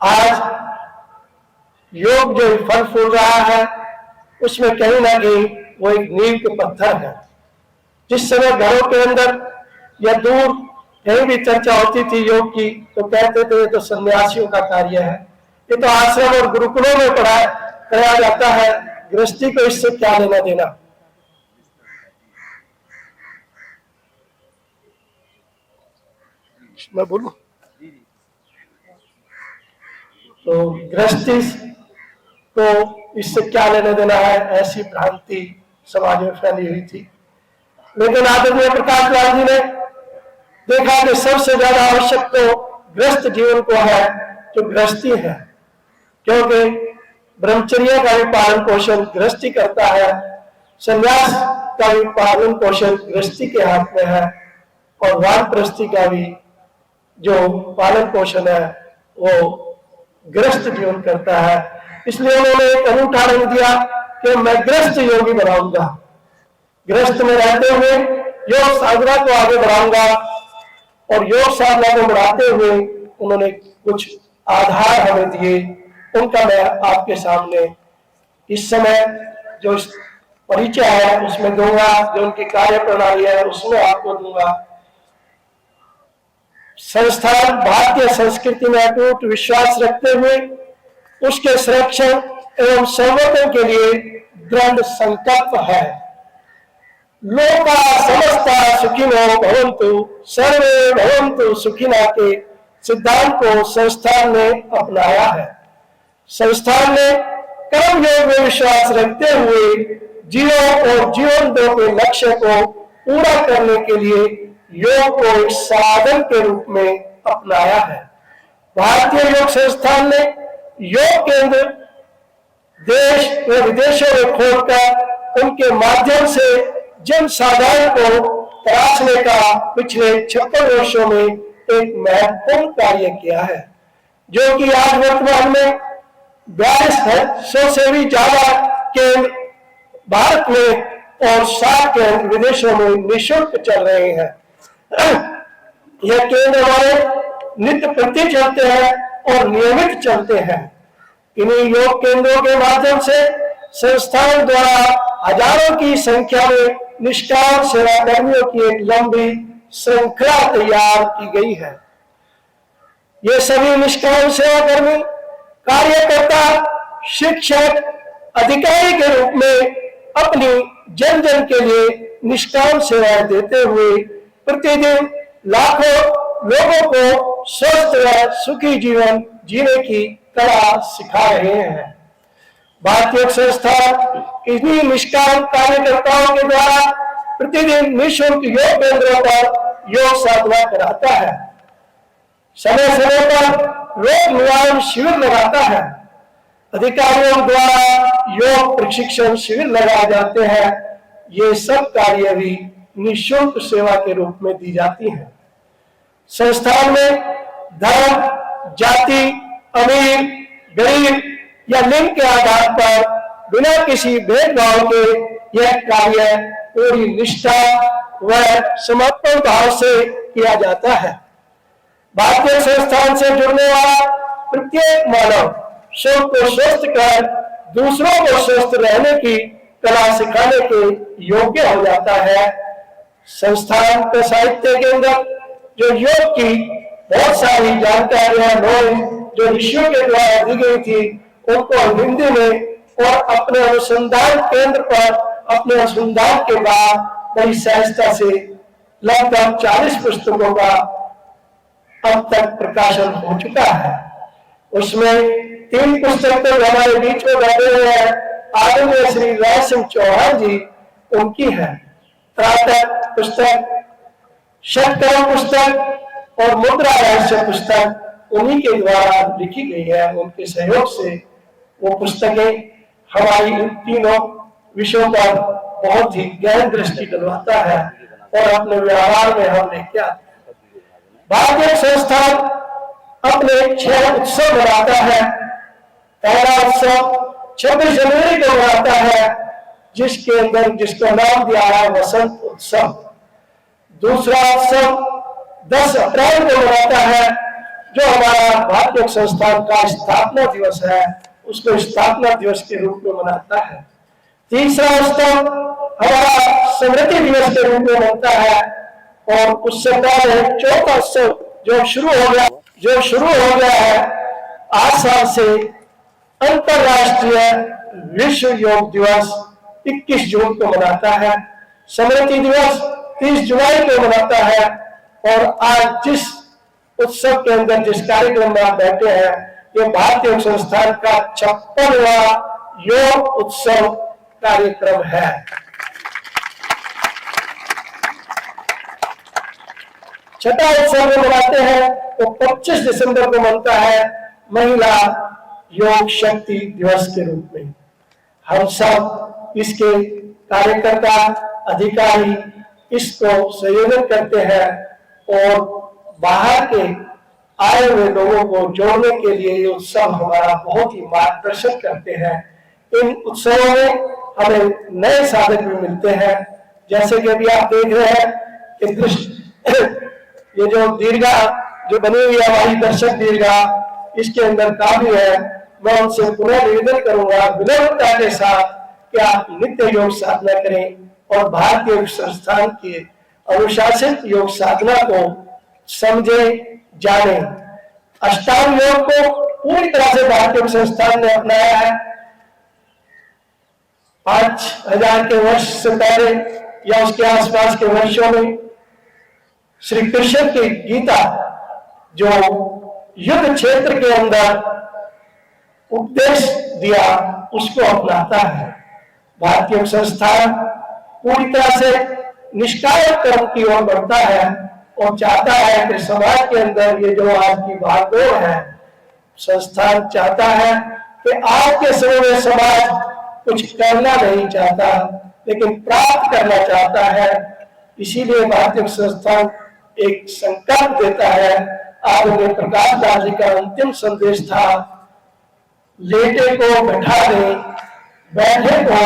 आज योग जो फल फूल रहा है, उसमें कहीं ना कहीं वो एक नींव के पत्थर है। जिस समय घरों के अंदर या दूर कहीं भी चर्चा होती थी योग की, तो कहते थे ये तो सन्यासियों का कार्य है, ये तो आश्रम और गुरुकुलों में कराया जाता है, गृहस्थी को इससे क्या लेना देना। मैं बोलूं तो गृहस्थी तो इससे क्या लेना देना है, ऐसी भ्रांति समाज में फैली हुई थी। लेकिन आदरणीय प्रकाश लाल जी ने देखा कि सबसे ज्यादा आवश्यक तो गृहस्थ जीवन को है, जो गृहस्थी है, क्योंकि ब्रह्मचर्य का भी पालन पोषण गृहस्थी करता है, संन्यास का भी पालन पोषण गृहस्थी के हाथ में है, और वानप्रस्थी का भी जो पालन पोषण है वो गृहस्थ जीवन करता है। इसलिए उन्होंने एक अनूठा रंग दिया कि मैं गृहस्थ योगी बनाऊंगा, गृहस्थ में रहते हुए योग साधना को आगे बढ़ाऊंगा। और योग साधना को बढ़ाते हुए उन्होंने कुछ आधार हमें दिए, उनका मैं आपके सामने इस समय जो परिचय है उसमें दूंगा, जो उनकी कार्य प्रणाली है उसमें आपको दूंगा। संस्थान भारतीय संस्कृति में अटूट विश्वास रखते हुए उसके संरक्षण एवं संवर्धन के लिए दृढ़ संकल्प है। लोका समस्ता सुखिनो भवन्तु सर्वे भवन्तु सुखिना के सिद्धांत को संस्थान ने अपनाया है। संस्थान ने कर्म योग में विश्वास रखते हुए जीवन और जीवन दो के लक्ष्य को पूरा करने के लिए योग को एक साधन के रूप में अपनाया है। भारतीय योग संस्थान ने योग केंद्र देश व विदेशों में खोलकर उनके माध्यम से जन साधारण को तराशने का पिछले 56 वर्षों में एक महत्वपूर्ण कार्य किया है, जो कि आज वर्तमान में 4200 से भी ज्यादा केंद्र भारत में और 60 केंद्र विदेशों में निःशुल्क चल रहे हैं। यह केंद्र हमारे नित्य प्रति चलते हैं और नियमित चलते हैं। इन्हीं योग केंद्रों के माध्यम से संस्थान द्वारा हजारों की संख्या में निष्काम सेवा कर्मियों की एक लंबी श्रृंखला तैयार की गई है। ये सभी निष्काम सेवा कर्मी कार्यकर्ता शिक्षक अधिकारी के रूप में अपनी जन जन के लिए निष्काम सेवाएं देते हुए प्रतिदिन लाखों लोगों को स्वस्थ व सुखी जीवन जीने की कला सिखा रहे हैं। भारतीय संस्थान इन्हीं निष्काम कार्यकर्ताओं के द्वारा प्रतिदिन निःशुल्क योग केंद्रों पर योग साधना कराता है। समय समय पर रोग निवारण शिविर लगाता है। अधिकारियों द्वारा योग प्रशिक्षण शिविर लगाए जाते हैं। ये सब कार्य भी निःशुल्क सेवा के रूप में दी जाती है। संस्थान में धर्म, जाति, अमीर, गरीब या लिंग के आधार पर बिना किसी भेदभाव के यह कार्य पूरी निष्ठा व समर्पण भाव से किया जाता है। भारतीय संस्थान से जुड़ने वाला प्रत्येक मानव स्वयं को स्वस्थ कर दूसरों को स्वस्थ रहने की कला सिखाने के योग्य हो जाता है। संस्थान के साहित्य के अंदर जो योग की बहुत सारी जानकारियां जो ऋषियों के द्वारा दी गई थी उनको हिंदी में और अपने अनुसंधान केंद्र पर अपने अनुसंधान के बाद बड़ी सहजता से लगभग 40 पुस्तकों का अब तक प्रकाशन हो चुका है। उसमें 3 पुस्तक तो हमारे बीच में बैठे हुए हैं, आदरणीय श्री राज सिंह चौहान जी, उनकी है। त्राटक पुस्तक, षटकर्म पुस्तक और मुद्रा रहस्य पुस्तक उन्हीं के द्वारा लिखी गई है। उनके सहयोग से वो पुस्तकें हमारी इन तीनों विषयों पर बहुत ही गहन दृष्टि डलवाता है और अपने व्यवहार में हम लेके आते हैं। भारतीय संस्थान अपने 6 उत्सव मनाता है। पहला उत्सव 26 जनवरी को मनाता है, जिसके अंदर जिसका नाम दिया है वसंत उत्सव। दूसरा उत्सव 10 अप्रैल को मनाता है, जो हमारा भारतीय संस्थान का स्थापना दिवस है, उसको स्थापना दिवस के रूप में मनाता है। तीसरा उत्सव हमारा स्मृति दिवस के रूप में मनता है और उससे पहले चौथा उत्सव जो शुरू हो गया है 8 साल से, अंतरराष्ट्रीय विश्व योग दिवस 21 जून को मनाता है। स्मृति दिवस 30 जुलाई को मनाता है और आज जिस उत्सव के अंदर जिस कार्यक्रम में आप बैठे हैं, ये भारतीय संस्थान का 56वां योग उत्सव कार्यक्रम है। छठा उत्सव में मनाते हैं तो 25 दिसंबर को मनता है महिला योग शक्ति दिवस के रूप में। हम सब इसके कार्यकर्ता अधिकारी इसको संयोजन करते हैं और बाहर के आए हुए लोगों को जोड़ने के लिए ये उत्सव हमारा बहुत ही मार्गदर्शन करते हैं। इन उत्सवों में हमें नए साधक भी मिलते हैं, जैसे कि अभी आप देख रहे हैं कि ये जो दीर्घा जो बनी हुई है हमारी दर्शक दीर्घा, इसके अंदर काफी है मैं उनसे पुनः निवेदन करूंगा विनम्रता के साथ कि आप नित्य योग साधना करें और भारतीय योग संस्थान के अनुशासित योग साधना को समझे जाने। अष्टांग योग को पूरी तरह से भारतीय योग संस्थान ने अपनाया है। 5000 के वर्ष से पहले या उसके आसपास के वर्षों में श्री कृष्ण की गीता जो युद्ध क्षेत्र के अंदर उपदेश दिया उसको अपनाता है। भारतीय संस्थान पूरी तरह से निष्काम कर्म की ओर बढ़ता है और चाहता है कि समाज के अंदर ये जो आज की भागदौड़ है, संस्थान चाहता है कि आज के समय में समाज कुछ करना नहीं चाहता लेकिन प्राप्त करना चाहता है। इसीलिए भारतीय संस्थान एक संकल्प देता है। आदरणीय प्रकाश दास जी का अंतिम संदेश था, लेटे को बैठा दे, बैठे को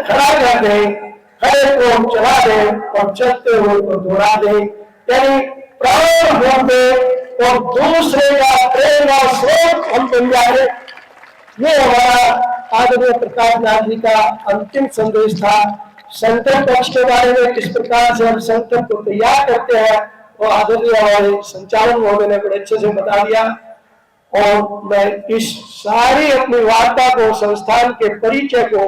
खड़ा कर दे, खड़े को चला दे और चलते हुए को दौड़ा दे। यानी प्राण हो दे और दूसरे का प्रेरणा स्रोत हम बन जाए। ये हमारा आदरणीय प्रकाश दास जी का अंतिम संदेश था। संकल्प पक्ष के बारे में किस प्रकार से हम संकल्प को तैयार करते हैं वो आदरणीय हमारे संचालन महोदय ने बड़े अच्छे से बता दिया। और मैं इस सारी अपनी वार्ता को, संस्थान के परिचय को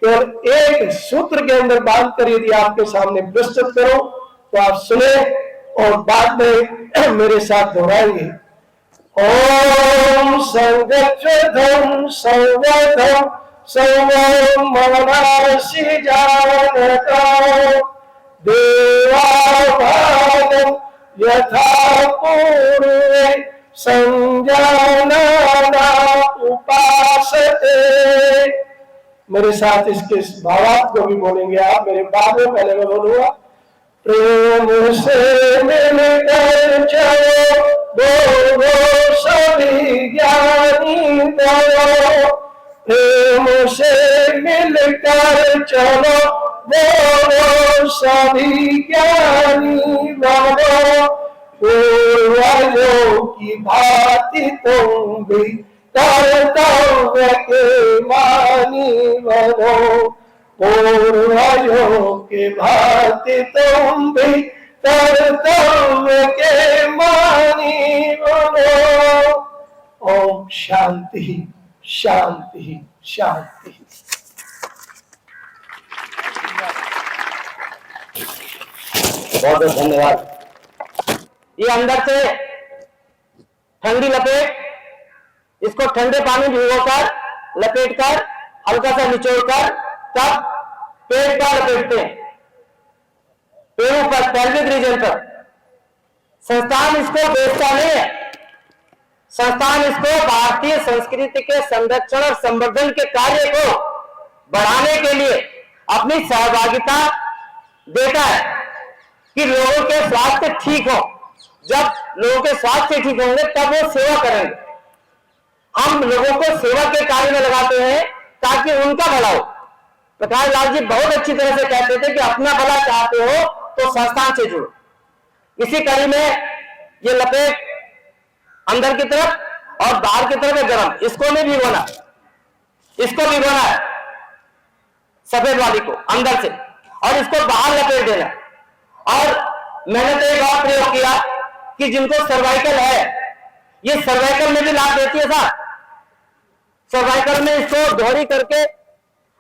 केवल एक सूत्र के अंदर बांध कर यदि आपके सामने प्रस्तुत करूं तो आप सुने और बाद में मेरे साथ दोहराएंगे। ओम संगच्छधं संवधं सर्वं मनसि जानता देवाभागं यथा पूर्वे संजानना उपासते। मेरे साथ इसके भावार्थ को भी बोलेंगे आप, मेरे बाद में पहले मैं बोलूंगा। प्रेम से मिलकर चलो बोलो सभी ज्ञानी बोलो, प्रेम से मिलकर चलो बोलो सभी ज्ञानी बोलो। पूर्वजों की भांति तुम भी कर्तव्य के मानी बनो, पूर्वजों के भांति तुम भी कर्तव्य के मानी बनो। ओम शांति शांति शांति। बहुत बहुत धन्यवाद। ये अंदर से ठंडी लपेट, इसको ठंडे पानी में भिगोकर लपेटकर हल्का सा निचोड़कर तब पेट का लपेटते हैं, पेड़ों पर, पैल्विक रीजन पर। संस्थान इसको बेचता नहीं है, संस्थान इसको भारतीय संस्कृति के संरक्षण और संवर्धन के कार्य को बढ़ाने के लिए अपनी सहभागिता देता है कि लोगों के स्वास्थ्य ठीक हो। जब लोगों के स्वास्थ्य ठीक होंगे तब वो सेवा करेंगे। हम लोगों को सेवा के कार्य में लगाते हैं ताकि उनका भला हो। प्रकाश लाल जी बहुत अच्छी तरह से कहते थे कि अपना भला चाहते हो तो संस्थान से जुड़ो। इसी कड़ी में ये लपेट अंदर की तरफ और बाहर की तरफ गरम, इसको नहीं भिगोना, इसको भिगोना है सफेद वाली को अंदर से और इसको बाहर लपेट देना। और मैंने तो एक और प्रयोग किया कि जिनको सर्वाइकल है, ये सर्वाइकल में भी लाभ देती है साहब। सर्वाइकल में इसको दोहरी करके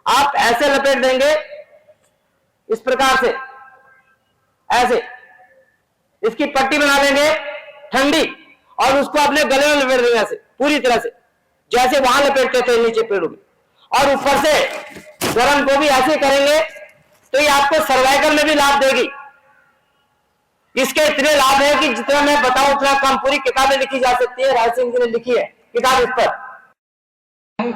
आप ऐसे लपेट देंगे इस प्रकार से, ऐसे इसकी पट्टी बना देंगे ठंडी और उसको अपने गले में लपेट देंगे ऐसे पूरी तरह से, जैसे वहां लपेटते थे नीचे पेड़ों में। और ऊपर से गर्म को भी ऐसे करेंगे तो ये आपको सर्वाइकल में भी लाभ देगी। इसके इतने लाभ है कि जितना मैं बताऊं उतना कम। पूरी किताबें लिखी जा सकती है, राज सिंह जी ने लिखी है किताब इस पर।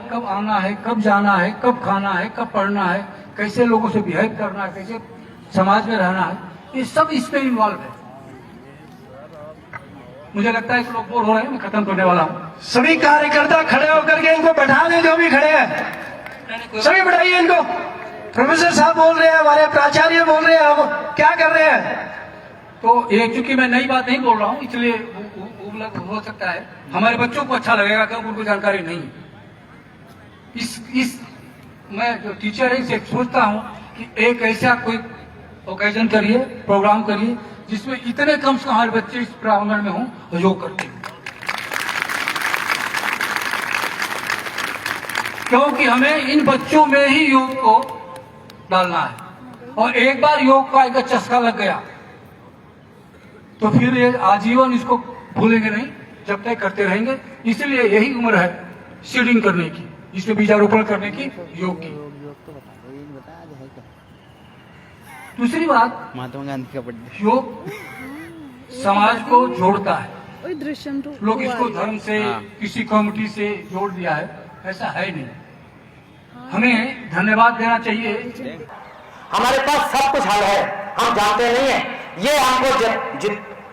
कब आना है, कब जाना है, कब खाना है, कब पढ़ना है, कैसे लोगों से बिहेव करना है, कैसे समाज में रहना है, ये सब इसमें इन्वॉल्व है। मुझे लगता है कि लोग बोर हो रहे हैं, मैं खत्म करने वाला हूँ। सभी कार्यकर्ता खड़े होकर के इनको बैठा दें, जो भी खड़े हैं सभी बैठाइए इनको। प्रोफेसर साहब बोल रहे हैं, हमारे प्राचार्य बोल रहे हैं, अब क्या कर रहे हैं? तो ये चूंकि मैं नई बात नहीं बोल रहा हूँ इसलिए हो सकता है हमारे बच्चों को अच्छा लगेगा क्योंकि उनको जानकारी नहीं है। इस मैं जो टीचर है इसे सोचता हूँ कि एक ऐसा कोई ओकेजन करिए, प्रोग्राम करिए जिसमें इतने कम से कम हमारे बच्चे इस प्रांगण में हों और योग करते हैं, क्योंकि हमें इन बच्चों में ही योग को डालना है। और एक बार योग का एक चस्का लग गया तो फिर ये आजीवन इसको भूलेंगे नहीं, जब तक करते रहेंगे। इसलिए यही उम्र है सीडिंग करने की, इसमें बीजारोपण करने की, योग की। दूसरी बात, महात्मा गांधी का बर्थडे, योग समाज को जोड़ता है। लोग इसको धर्म से, किसी कम्युनिटी से जोड़ दिया है, ऐसा है नहीं। हमें धन्यवाद देना चाहिए। हमारे पास सब कुछ हल है, हम जानते नहीं है। ये हमको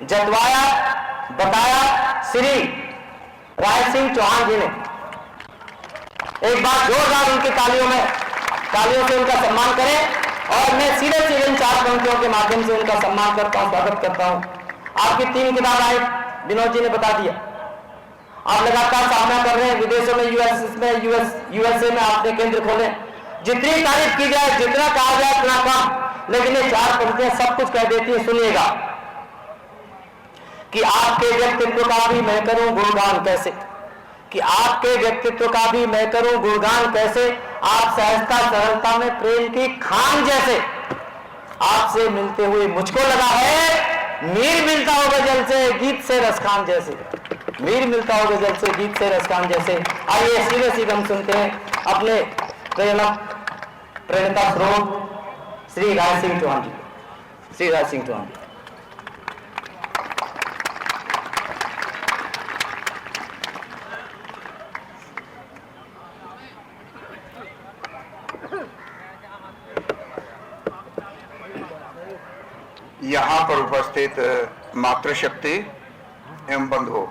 जतवाया, बताया श्री राय सिंह चौहान जी ने। एक बार जोरदार उनकी तालियों से उनका सम्मान करें। और मैं सीधे इन 4 पंक्तियों के माध्यम से उनका सम्मान करता हूं, स्वागत करता हूं। आपकी 3 किताब आई, विनोद जी ने बता दिया। आप लगातार सामना कर रहे हैं विदेशों में, यूएसए में आपने केंद्र खोले। जितनी तारीफ की जाए, जितना कहा जाए उतना कम, लेकिन ये 4 पंक्तियां सब कुछ कह देती है। सुनिएगा कि आपके व्यक्तित्व का भी मैं करूं गुणगान कैसे, कि आपके व्यक्तित्व का भी मैं करूं गुणगान कैसे। आप सहजता सरलता में प्रेम की खान जैसे, आपसे मिलते हुए मुझको लगा है मीर मिलता हो गजल से गीत से रसखान जैसे, मीर मिलता हो गजल से गीत से रसखान जैसे। आइए सीधे सीधे हम सुनते हैं अपने प्रेरणा स्रोत श्री राय सिंह चौहान जी। श्री राय सिंह चौहान जी। यहाँ पर उपस्थित मातृशक्ति एवं बंधु,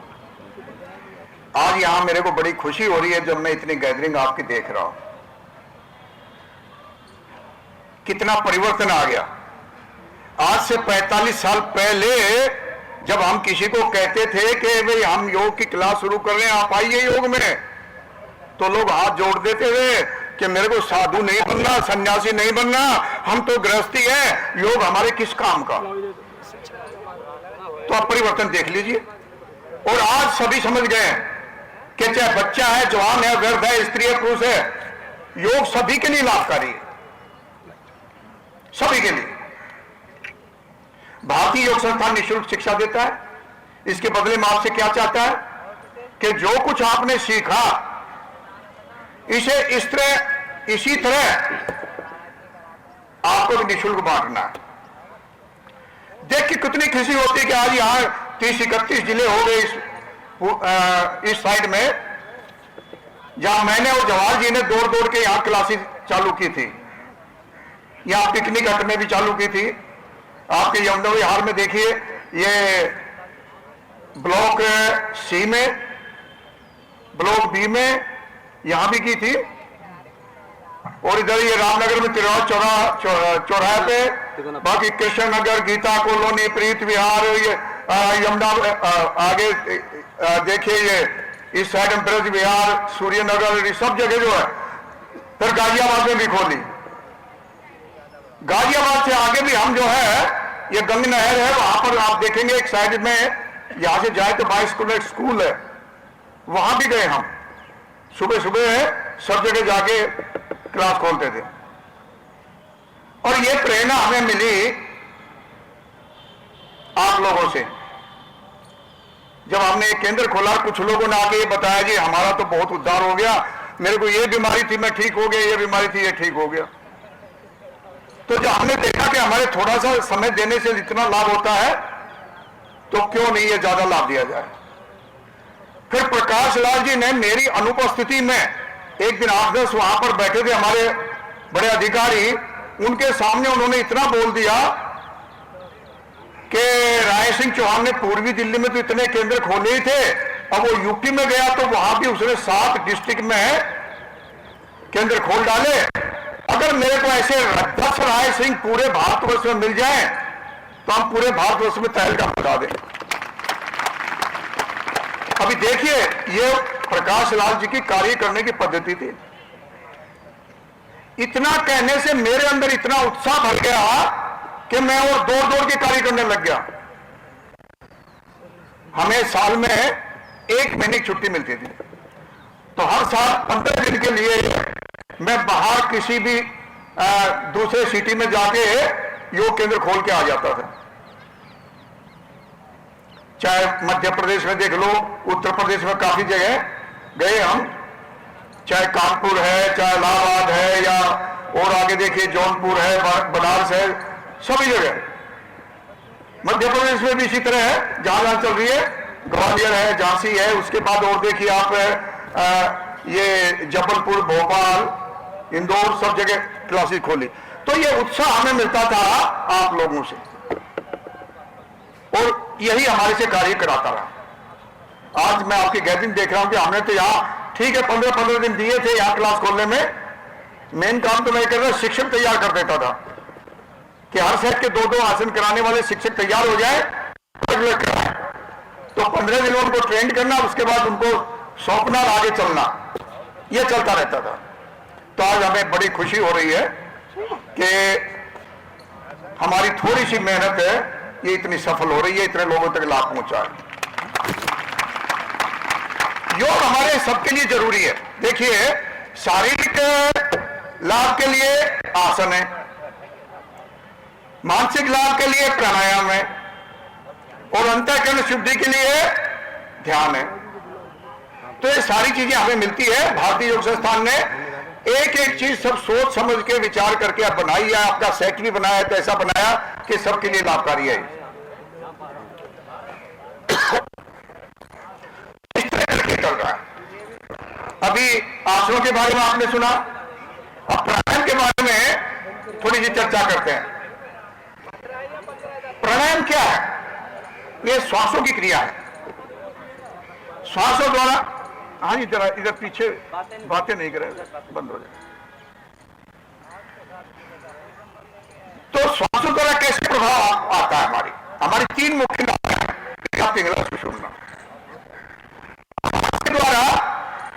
आज यहाँ मेरे को बड़ी खुशी हो रही है जब मैं इतनी गैदरिंग आपकी देख रहा हूं। कितना परिवर्तन आ गया। आज से 45 साल पहले जब हम किसी को कहते थे कि भाई हम योग की क्लास शुरू कर रहे हैं, आप आइए योग में, तो लोग हाथ जोड़ देते थे कि मेरे को साधु नहीं बनना, सन्यासी नहीं बनना, हम तो गृहस्थी है, योग हमारे किस काम का। तो आप परिवर्तन देख लीजिए। और आज सभी समझ गए कि चाहे बच्चा है, जवान है, वृद्ध है, स्त्री है, पुरुष है, योग सभी के लिए लाभकारी है, सभी के लिए। भारतीय योग संस्थान निःशुल्क शिक्षा देता है। इसके बदले में आपसे क्या चाहता है कि जो कुछ आपने सीखा इसे इसी तरह आपको भी निःशुल्क बांटना है। देख के कितनी खुशी होती है कि आज यहां 30-31 जिले हो गए इस साइड में, जहां मैंने और जवाहर जी ने दौड़ दौड़ के यहां क्लासेस चालू की थी। यहां पिकनिक हट में भी चालू की थी। आपके यमुना विहार में देखिए, ये ब्लॉक सी में, ब्लॉक बी में यहां भी की थी। और इधर ये रामनगर में तिरवा चौराहे पे, बाकी कृष्ण नगर, गीता कॉलोनी, प्रीत विहार, ये यमुना आगे देखिए, ये इस साइड में ब्रज विहार, सूर्य नगर, सब जगह जो है। फिर गाजियाबाद में भी खोली। गाजियाबाद से आगे भी हम जो है, ये गंग नहर है, वहां पर आप देखेंगे एक साइड में, यहां से जाए तो बाइस स्कूल है, वहां भी गए हम। सुबह सुबह सब जगह जाके क्लास खोलते थे। और ये प्रेरणा हमें मिली आप लोगों से। जब हमने एक केंद्र खोला, कुछ लोगों ने आके ये बताया जी हमारा तो बहुत उद्धार हो गया, मेरे को ये बीमारी थी मैं ठीक हो गया, ये बीमारी थी ये ठीक हो गया। तो जब हमने देखा कि हमारे थोड़ा सा समय देने से इतना लाभ होता है, तो क्यों नहीं ये ज्यादा लाभ दिया जाए। फिर प्रकाश लाल जी ने मेरी अनुपस्थिति में एक दिन 8-10 वहां पर बैठे थे हमारे बड़े अधिकारी, उनके सामने उन्होंने इतना बोल दिया कि राय सिंह चौहान ने पूर्वी दिल्ली में तो इतने केंद्र खोले ही थे, अब वो यूपी में गया तो वहां भी उसने 7 डिस्ट्रिक्ट में केंद्र खोल डाले। अगर मेरे को ऐसे 10 राय सिंह पूरे भारतवर्ष में मिल जाए तो हम पूरे भारतवर्ष में तहलका मचा दें। अभी देखिए, ये प्रकाश लाल जी की कार्य करने की पद्धति थी। इतना कहने से मेरे अंदर इतना उत्साह भर गया कि मैं और दौड़ दौड़ के कार्य करने लग गया। हमें साल में 1 महीने की छुट्टी मिलती थी, तो हर साल 15 दिन के लिए मैं बाहर किसी भी दूसरे सिटी में जाके योग केंद्र खोल के आ जाता था। चाहे मध्य प्रदेश में देख लो, उत्तर प्रदेश में काफी जगह गए हम, चाहे कानपुर है, चाहे इलाहाबाद है, या और आगे देखिए जौनपुर है, बनारस है, सभी जगह। मध्य प्रदेश में भी इसी तरह है, जहां जहां चल रही है, ग्वालियर है, झांसी है, उसके बाद और देखिए आप ये जबलपुर, भोपाल, इंदौर, सब जगह क्लासेस खोली। तो ये उत्साह हमें मिलता था आप लोगों से, और यही हमारे से कार्य कराता रहा। आज मैं आपकी गैदरिंग देख रहा हूं कि हमने तो यहाँ ठीक है 15-15 दिन दिए थे यहाँ क्लास खोलने में। मेन काम तो मैं कर रहा, शिक्षक तैयार कर देता था कि हर सेट के 2-2 आसन कराने वाले शिक्षक तैयार हो जाए, तो 15 दिन उनको ट्रेन करना, उसके बाद उनको सौंपना और आगे चलना, यह चलता रहता था। तो आज हमें बड़ी खुशी हो रही है कि हमारी थोड़ी सी मेहनत है, ये इतनी सफल हो रही है, इतने लोगों तक लाभ पहुंचा है। योग हमारे सबके लिए जरूरी है। देखिए, शारीरिक लाभ के लिए आसन है, मानसिक लाभ के लिए प्राणायाम है, और अंतःकरण शुद्धि के लिए ध्यान है। तो ये सारी चीजें हमें मिलती है। भारतीय योग संस्थान ने एक एक चीज सब सोच समझ के विचार करके आप बनाई है। आपका सेट भी बनाया है तो ऐसा बनाया कि सबके लिए लाभकारी है। इस तरह करके चल रहा है। अभी आसनों के बारे में आपने सुना, अब प्राणायाम के बारे में थोड़ी सी चर्चा करते हैं। प्राणायाम क्या है? ये श्वासों की क्रिया है। श्वासों द्वारा, हाँ जी जरा इधर पीछे बातें नहीं करें, बंद हो जाए। तो श्वासों द्वारा कैसे प्रभाव आता है? हमारी 3 मुख्य नाम है सुषुम्ना द्वारा।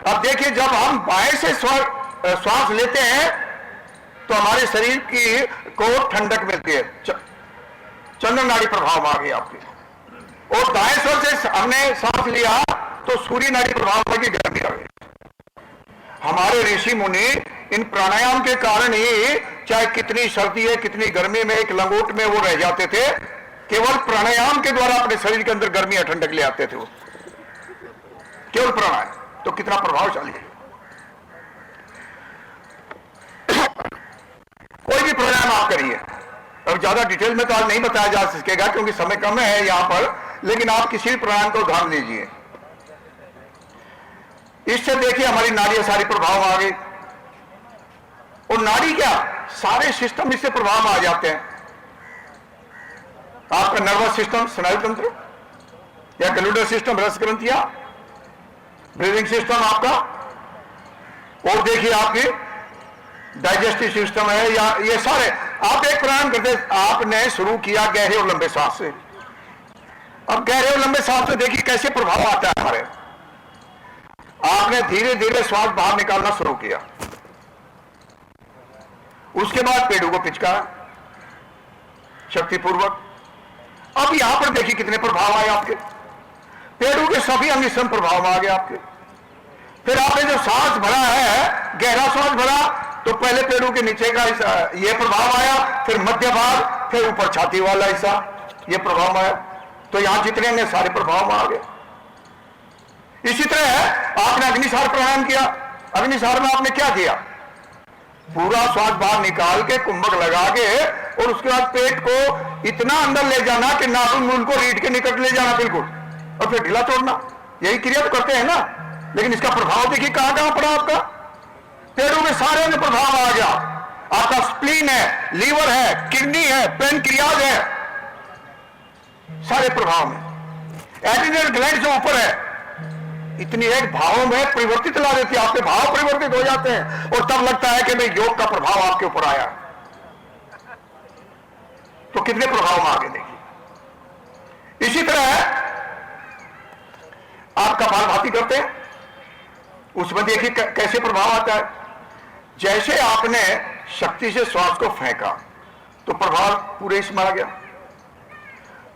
अब देखिए, जब हम बाएं से श्वास लेते हैं तो हमारे शरीर की को ठंडक मिलती है, चंद्र नाड़ी प्रभाव आ गई आपकी, और दाएं स्वर से हमने सांस लिया तो सूर्य नाड़ी प्रभाव की गर्मी आ गई। हमारे ऋषि मुनि इन प्राणायाम के कारण ही, चाहे कितनी सर्दी है कितनी गर्मी में, एक लंगोट में वो रह जाते थे। केवल प्राणायाम के द्वारा अपने शरीर के अंदर गर्मी या ठंडक ले आते थे वो, केवल प्राणायाम। तो कितना प्रभावशाली है। कोई भी प्राणायाम आप करिए, अब ज्यादा डिटेल में तो आज नहीं बताया जा सकेगा क्योंकि समय कम है यहां पर, लेकिन आप किसी भी प्राणायाम को ध्यान लीजिए। इससे देखिए हमारी नाड़ियां सारी प्रभाव आ गई, और नाड़ी क्या, सारे सिस्टम इससे प्रभाव आ जाते हैं। आपका नर्वस सिस्टम, स्नायु तंत्र या कैलुलर सिस्टम, रस ग्रंथियां, ब्रीदिंग सिस्टम आपका, और देखिए आपकी डाइजेस्टिव सिस्टम है, या ये सारे। आप एक प्राणायाम करते, आपने शुरू किया गहरे और लंबे सांस से। अब गहरे और लंबे सांस से देखिए कैसे प्रभाव आता है हमारे। आपने धीरे धीरे श्वास बाहर निकालना शुरू किया, उसके बाद पेड़ों को पिचकारा शक्तिपूर्वक। अब यहां पर देखिए कितने प्रभाव आए आपके, पेड़ों के सभी अंग सम प्रभाव आ गए आपके। फिर आपने जो सांस भरा है, गहरा सांस भरा, तो पहले पेड़ों के नीचे का हिस्सा ये प्रभाव आया, फिर मध्य भाग, फिर ऊपर छाती वाला हिस्सा ये प्रभाव आया। तो यहां जितने अंग सारे प्रभाव आ गए। इसी तरह आपने अग्निसार प्राणायाम किया। अग्निसार में आपने क्या किया? पूरा श्वास बाहर निकाल के कुंभक लगा के, और उसके बाद पेट को इतना अंदर ले जाना कि नाखून मूल को रीढ़ के निकट ले जाना बिल्कुल, और फिर ढीला छोड़ना। यही क्रिया तो करते हैं ना, लेकिन इसका प्रभाव देखिए कहां कहां पड़ा आपका। पेड़ों में सारे में प्रभाव आ गया। आपका स्प्लीन है, लीवर है, किडनी है, पेनक्रियाज है, सारे प्रभाव में। एड्रिनल ग्लैंड जो ऊपर है, इतनी एक भावों में परिवर्तित ला देती है, आपके भाव परिवर्तित हो जाते हैं, और तब लगता है कि भाई योग का प्रभाव आपके ऊपर आया। तो कितने प्रभाव में आगे देखिए। इसी तरह आप कपालभाति करते हैं, उसमें देखिए कैसे प्रभाव आता है। जैसे आपने शक्ति से श्वास को फेंका तो प्रभाव पूरे इसमें आ गया।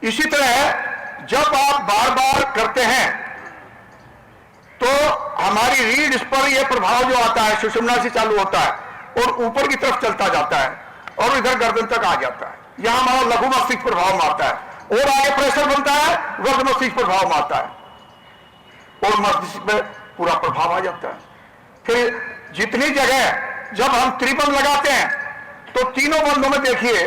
इसी तरह जब आप बार बार करते हैं तो हमारी रीढ़ पर यह प्रभाव जो आता है सुषुम्ना से चालू होता है और ऊपर की तरफ चलता जाता है और इधर गर्दन तक आ जाता है। यहां हमारा लघु मस्तिष्क प्रभाव मारता है और आगे प्रेशर बनता है, वर्ग मस्तिष्क प्रभाव मारता है और मस्तिष्क पे पूरा प्रभाव आ जाता है। फिर जितनी जगह जब हम त्रिबंध लगाते हैं तो तीनों बंधों में देखिए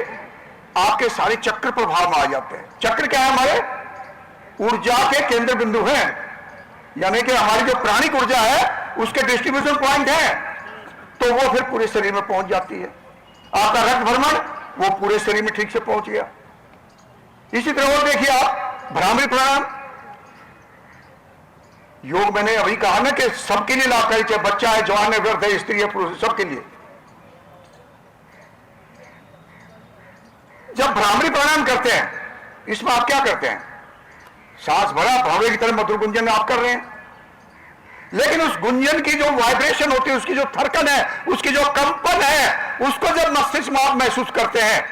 आपके सारे चक्र प्रभाव में आ जाते हैं। चक्र क्या है? हमारे ऊर्जा के केंद्र बिंदु हैं, यानी कि हमारी जो प्राणिक ऊर्जा है उसके डिस्ट्रीब्यूशन पॉइंट है, तो वो फिर पूरे शरीर में पहुंच जाती है। आपका रक्त भ्रमण वो पूरे शरीर में ठीक से पहुंच गया। इसी तरह और देखिए आप भ्रामरी प्राणायाम, योग मैंने अभी कहा ना कि सबके लिए लाभकारी, चाहे बच्चा है, जवान है, वृद्ध है, स्त्री है, पुरुष, सबके लिए। जब भ्रामरी प्राणायाम करते हैं इसमें आप क्या करते हैं? सांस भरा भावे की तरह मधुर गुंजन आप कर रहे हैं, लेकिन उस गुंजन की जो वाइब्रेशन होती है, उसकी जो थरकन है, उसकी जो कंपन है, उसको जब मस्तिष्क में आप महसूस करते हैं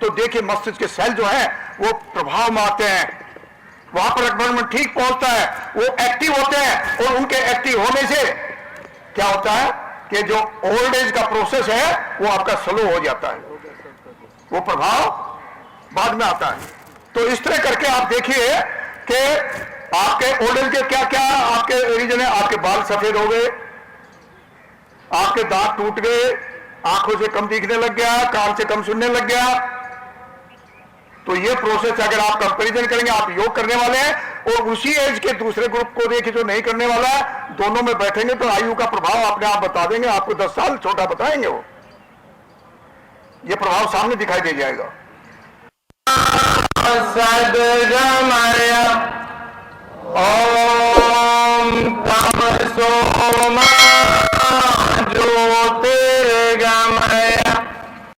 तो देखिए मस्तिष्क के सेल जो है वो प्रभाव में आते हैं, वहां पर रक्त ठीक पहुंचता है, वो एक्टिव होते हैं और उनके एक्टिव होने से क्या होता है कि जो ओल्ड एज का प्रोसेस है वो आपका स्लो हो जाता है, वो प्रभाव बाद में आता है। तो इस तरह करके आप देखिए कि आपके ओल्ड एज के क्या क्या आपके रीजन है। आपके बाल सफेद हो गए, आपके दांत टूट गए, आंखों से कम दिखने लग गया, कान से कम सुनने लग गया। तो ये प्रोसेस अगर आप कंपैरिजन करेंगे, आप योग करने वाले हैं और उसी एज के दूसरे ग्रुप को देखिए जो नहीं करने वाला है, दोनों में बैठेंगे तो आयु का प्रभाव अपने आप बता देंगे, आपको 10 साल छोटा बताएंगे वो, ये प्रभाव सामने दिखाई दे जाएगा। सदगुरु